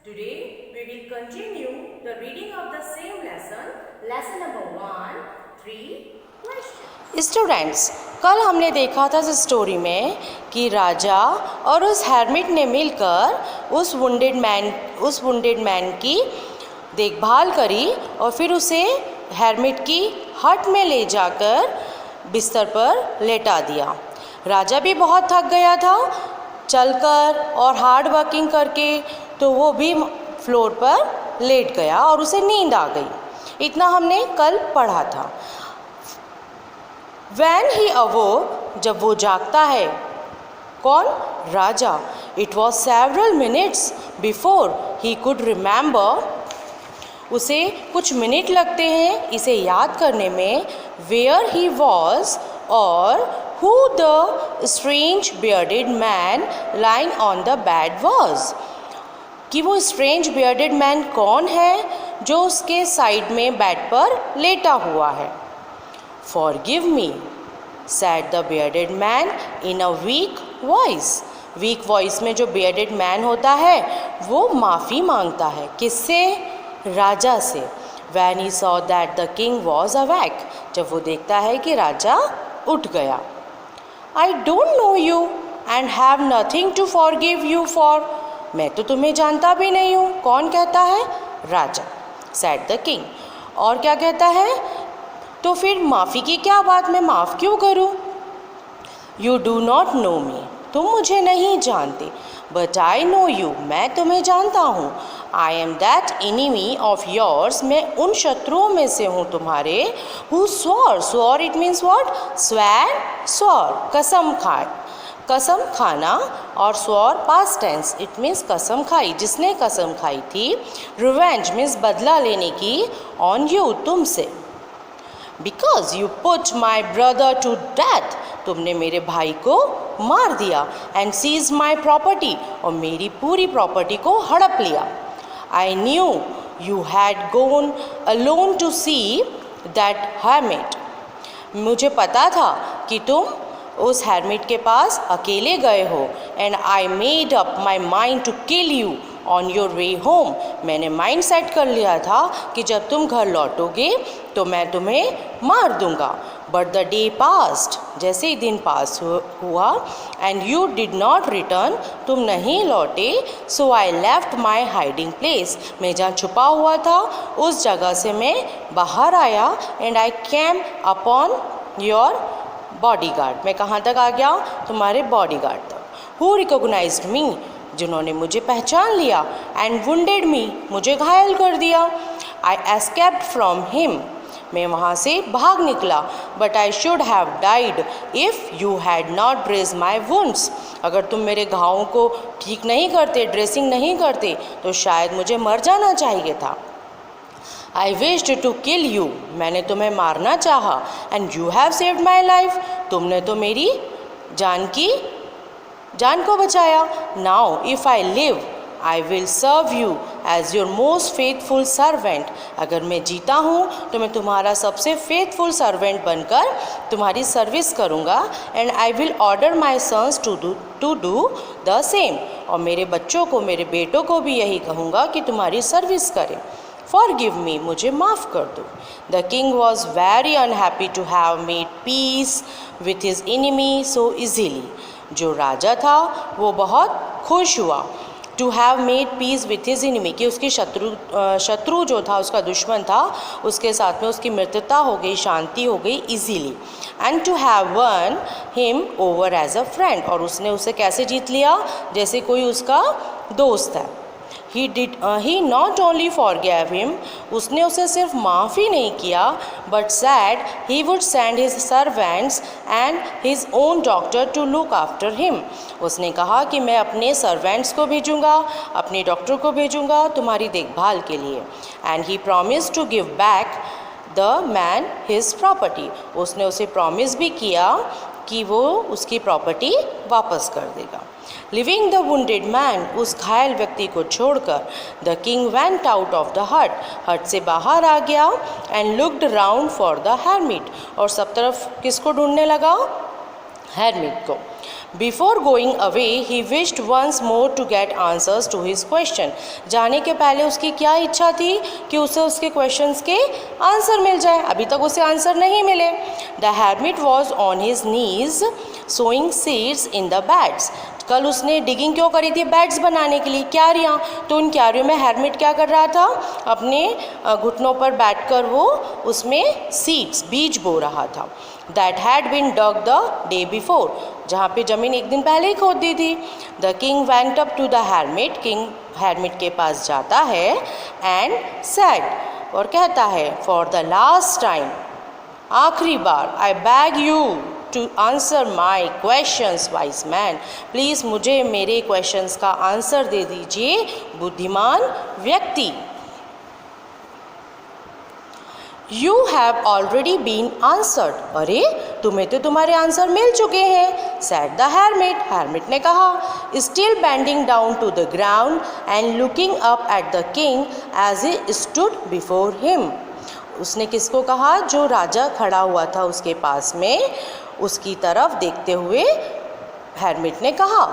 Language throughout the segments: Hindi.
Today we will continue the reading of the same lesson, lesson number 1, 3 questions. Students, कल हमने देखा था इस स्टोरी में कि राजा और उस हेरमिट ने मिलकर उस वुंडेड मैन की देखभाल करी और फिर उसे हेरमिट की हट में ले जाकर बिस्तर पर लेटा दिया। राजा भी बहुत थक गया था चलकर और हार्ड वर्किंग करके, तो वो भी फ्लोर पर लेट गया और उसे नींद आ गई। इतना हमने कल पढ़ा था। When he awoke, जब वो जागता है, कौन? राजा। It was several minutes before he could remember. उसे कुछ मिनट लगते हैं इसे याद करने में where he was और who the strange bearded man lying on the bed was. कि वो स्ट्रेंज बियर्डेड मैन कौन है जो उसके साइड में बेड पर लेटा हुआ है। Forgive me, said the bearded man in a weak voice. Week voice में जो bearded man होता है वो माफ़ी मांगता है। किससे? राजा से। When he saw that the king was awake, जब वो देखता है कि राजा उठ गया। I don't know you and have nothing to forgive you for. मैं तो तुम्हें जानता भी नहीं हूँ। कौन कहता है? राजा। said the king. और क्या कहता है? तो फिर माफ़ी की क्या बात, मैं माफ़ क्यों करूँ? You do not know me. तुम मुझे नहीं जानते। But I know you. मैं तुम्हें जानता हूँ। I am that enemy of yours. मैं उन शत्रुओं में से हूँ तुम्हारे। Who swore. Swore it means what? Swear, swore. कसम खाना और swore past tense. It means कसम खाई, जिसने कसम खाई थी। Revenge means बदला लेने की। On you, तुमसे। Because you put my brother to death. तुमने मेरे भाई को मार दिया। And seized my property. और मेरी पूरी प्रॉपर्टी को हड़प लिया। I knew you had gone alone to see that hermit. मुझे पता था कि तुम उस हेरमिट के पास अकेले गए हो। And I made up my mind to kill you on your way home. मैंने माइंड सेट कर लिया था कि जब तुम घर लौटोगे तो मैं तुम्हें मार दूंगा. बट द डे पास्ट, जैसे ही दिन पास हुआ, and you did not return, तुम नहीं लौटे. So I left my hiding place, मैं जहाँ छुपा हुआ था उस जगह से मैं बाहर आया. And I came upon your bodyguard, मैं कहाँ तक आ गया? तुम्हारे बॉडीगार्ड तक. हु रिकॉग्नाइज्ड मी, जिन्होंने मुझे पहचान लिया. एंड वुंडेड मी, मुझे घायल कर दिया. आई एस्केप्ड फ्रॉम हिम, मैं वहाँ से भाग निकला. But I should have died if you had not dress my wounds. अगर तुम मेरे घावों को ठीक नहीं करते, ड्रेसिंग नहीं करते, तो शायद मुझे मर जाना चाहिए था. I wished to kill you, मैंने तुम्हें मारना चाहा. And you have saved my life, तुमने तो मेरी जान को बचाया. Now if I live I will serve you as your most faithful servant. अगर मैं जीता हूँ तो मैं तुम्हारा सबसे फेथफुल सर्वेंट बनकर तुम्हारी सर्विस करूँगा. And I will order my sons to do the same. और मेरे बच्चों को, मेरे बेटों को भी यही कहूँगा कि तुम्हारी सर्विस करें. Forgive me, मुझे माफ़ कर दो. The king was very unhappy to have made peace with his enemy so easily. जो राजा था वो बहुत खुश हुआ to have made peace with his enemy, कि उसकी शत्रु जो था, उसका दुश्मन था, उसके साथ में उसकी मित्रता हो गई, शांति हो गई easily. And to have won him over as a friend, और उसने उसे कैसे जीत लिया? जैसे कोई उसका दोस्त है. He not only forgave him, उसने उसे सिर्फ माफ़ ही नहीं किया, but said he would send his servants and his own doctor to look after him. उसने कहा कि मैं अपने सर्वेंट्स को भेजूँगा, अपने डॉक्टर को भेजूँगा तुम्हारी देखभाल के लिए. And he promised to give back the man his property. उसने उसे प्रॉमिस भी किया कि वो उसकी प्रॉपर्टी वापस कर देगा. लिविंग द वुंडेड मैन, उस घायल व्यक्ति को छोड़कर, the king went out of the hut से बाहर आ गया. And looked round for the hermit, और सब तरफ किसको ढूंढने लगा? हेरमिट को. Before going away he wished once more to get answers to his question. जाने के पहले उसकी क्या इच्छा थी कि उसे उसके क्वेश्चंस के आंसर मिल जाए। अभी तक उसे आंसर नहीं मिले। The hermit was on his knees sowing seeds in the beds. कल उसने डिगिंग क्यों करी थी? बेड्स बनाने के लिए, क्यारियाँ। तो उन क्यारियों में hermit क्या कर रहा था? अपने घुटनों पर बैठकर वो उसमें सीड्स, बीज बो रहा था। That had been dug the day before, जहाँ पे ज़मीन एक दिन पहले ही खोद दी थी। The king went up to the hermit, king hermit के पास जाता है एंड सेड, और कहता है, फॉर द लास्ट टाइम, आखिरी बार, I beg you to answer my questions wise man, please मुझे मेरे क्वेश्चंस का आंसर दे दीजिए बुद्धिमान व्यक्ति। You have already been answered, अरे तुम्हें तो तुम्हारे आंसर मिल चुके हैं। सेड द hermit, hermit ने कहा। Still bending down to the ground and looking up at the king as he stood before him. उसने किसको कहा? जो राजा खड़ा हुआ था उसके पास में, उसकी तरफ देखते हुए hermit ने कहा,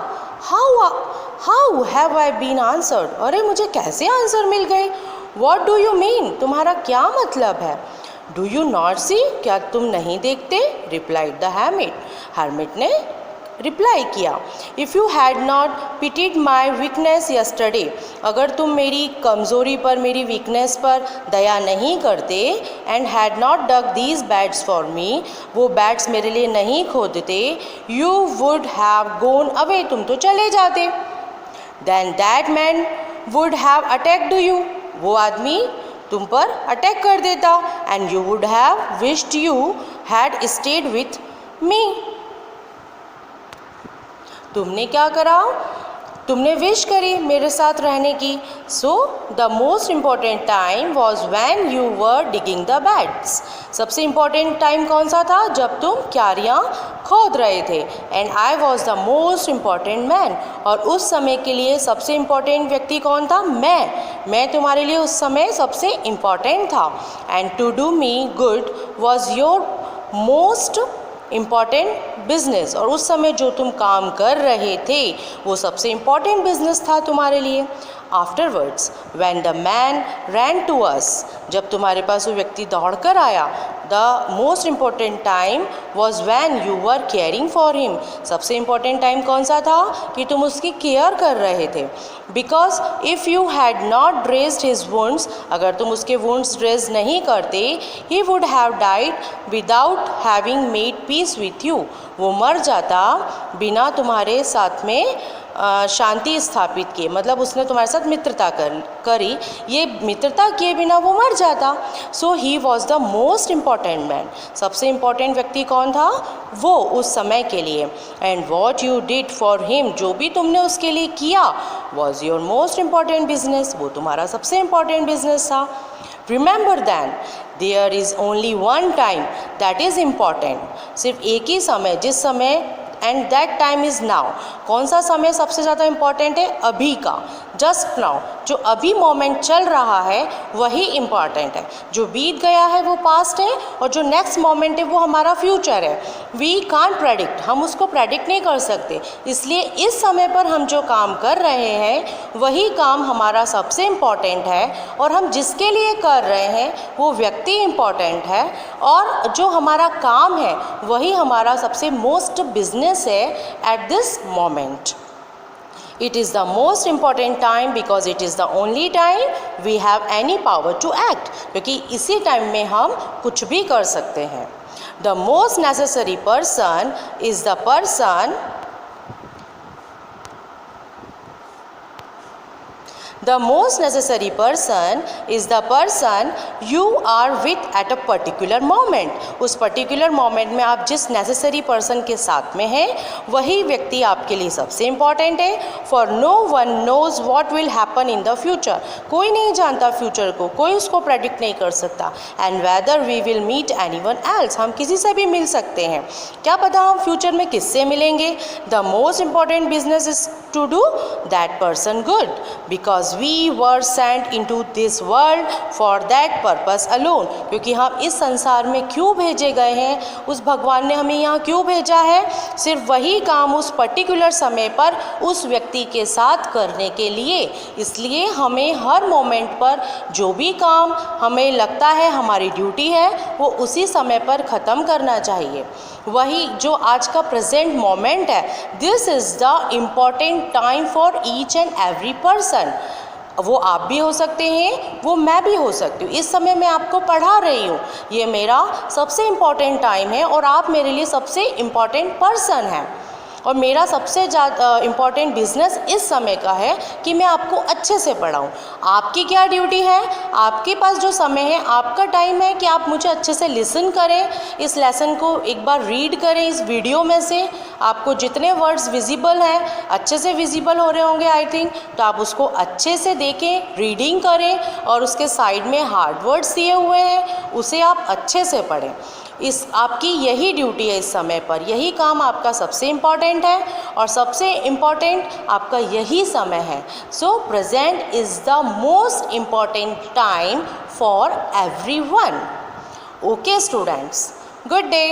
how have I been answered, अरे मुझे कैसे आंसर मिल गए? वॉट डू यू मीन, तुम्हारा क्या मतलब है? डू यू नॉट सी, क्या तुम नहीं देखते? रिप्लाइड द hermit ने रिप्लाई किया, if you had not pitied my weakness yesterday, अगर तुम मेरी कमज़ोरी पर, मेरी वीकनेस पर दया नहीं करते, and had not dug these beds for me, वो बैड्स मेरे लिए नहीं खोदते, you would have gone away, तुम तो चले जाते। Then that man would have attacked you, वो आदमी तुम पर अटैक कर देता, and you would have wished you had stayed with me, तुमने क्या करा? तुमने विश करी मेरे साथ रहने की। So the most important time was when you were digging the beds, सबसे इम्पॉर्टेंट टाइम कौन सा था? जब तुम क्यारियाँ खोद रहे थे। And I was the most important man, और उस समय के लिए सबसे इम्पॉर्टेंट व्यक्ति कौन था? मैं तुम्हारे लिए उस समय सबसे इम्पॉर्टेंट था। And to do me good was your most important business, और उस समय जो तुम काम कर रहे थे वो सबसे इम्पॉर्टेंट बिजनेस था तुम्हारे लिए। Afterwards when the man ran to us, जब तुम्हारे पास वो व्यक्ति दौड़ कर आया, the most important time was when you were caring for him, सबसे इम्पॉर्टेंट टाइम कौन सा था? कि तुम उसकी केयर कर रहे थे। Because if you had not dressed his wounds, अगर तुम उसके वुंड्स ड्रेस नहीं करते, he would have died without having made peace with you, वो मर जाता बिना तुम्हारे साथ में शांति स्थापित किए, मतलब उसने तुम्हारे साथ मित्रता करी, ये मित्रता किए बिना वो मर जाता। So he was the most important man, सबसे इम्पॉर्टेंट व्यक्ति कौन था? वो उस समय के लिए। And what you did for him, जो भी तुमने उसके लिए किया, was your most important business, वो तुम्हारा सबसे इम्पॉर्टेंट बिजनेस था। Remember then there is only one time that is important, सिर्फ एक ही समय, जिस समय, and that time is now, कौन सा समय सबसे ज़्यादा इम्पॉर्टेंट है? अभी का, जस्ट नाउ, जो अभी मोमेंट चल रहा है वही इम्पॉर्टेंट है। जो बीत गया है वो पास्ट है, और जो नेक्स्ट मोमेंट है वो हमारा फ्यूचर है। वी कांट प्रेडिक्ट, हम उसको प्रेडिक्ट नहीं कर सकते, इसलिए इस समय पर हम जो काम कर रहे हैं वही काम हमारा सबसे इम्पॉर्टेंट है, और हम जिसके लिए कर रहे हैं वो व्यक्ति इम्पॉर्टेंट है, और जो हमारा काम है वही हमारा सबसे मोस्ट बिजनेस है at this moment. It is the most important time because it is the only time we have any power to act, क्योंकि इसी टाइम में हम कुछ भी कर सकते हैं। The most necessary person is the person The most necessary person is the person you are with at a particular moment. उस particular moment में आप जिस necessary person के साथ में हैं वही व्यक्ति आपके लिए सबसे important है। For no one knows what will happen in the future. कोई नहीं जानता future को, कोई उसको predict नहीं कर सकता। And whether we will meet anyone else, हम किसी से भी मिल सकते हैं, क्या पता हम future में किससे मिलेंगे। The most important business is to do that person good because because we were sent into this world for that purpose alone, क्योंकि हम इस संसार में क्यों भेजे गए हैं, उस भगवान ने हमें यहाँ क्यों भेजा है, सिर्फ वही काम उस पर्टिकुलर समय पर उस व्यक्ति के साथ करने के लिए। इसलिए हमें हर मोमेंट पर जो भी काम हमें लगता है हमारी ड्यूटी है वो उसी समय पर ख़त्म करना चाहिए। वही जो आज का प्रेजेंट मोमेंट है, this is the important time for each and every person. वो आप भी हो सकते हैं, वो मैं भी हो सकती हूँ। इस समय मैं आपको पढ़ा रही हूँ, ये मेरा सबसे इम्पॉर्टेंट टाइम है और आप मेरे लिए सबसे इम्पॉर्टेंट पर्सन हैं। और मेरा सबसे ज़्यादा इम्पॉर्टेंट बिजनेस इस समय का है कि मैं आपको अच्छे से पढ़ाऊँ। आपकी क्या ड्यूटी है, आपके पास जो समय है, आपका टाइम है कि आप मुझे अच्छे से लिसन करें, इस लेसन को एक बार रीड करें। इस वीडियो में से आपको जितने वर्ड्स विजिबल हैं, अच्छे से विजिबल हो रहे होंगे आई थिंक, तो आप उसको अच्छे से देखें, रीडिंग करें और उसके साइड में हार्ड वर्ड्स दिए हुए हैं, उसे आप अच्छे से पढ़ें। इस आपकी यही ड्यूटी है इस समय पर, यही काम आपका सबसे इम्पॉर्टेंट है और सबसे इम्पॉर्टेंट आपका यही समय है। सो present is the most important time for everyone. Okay students, good day.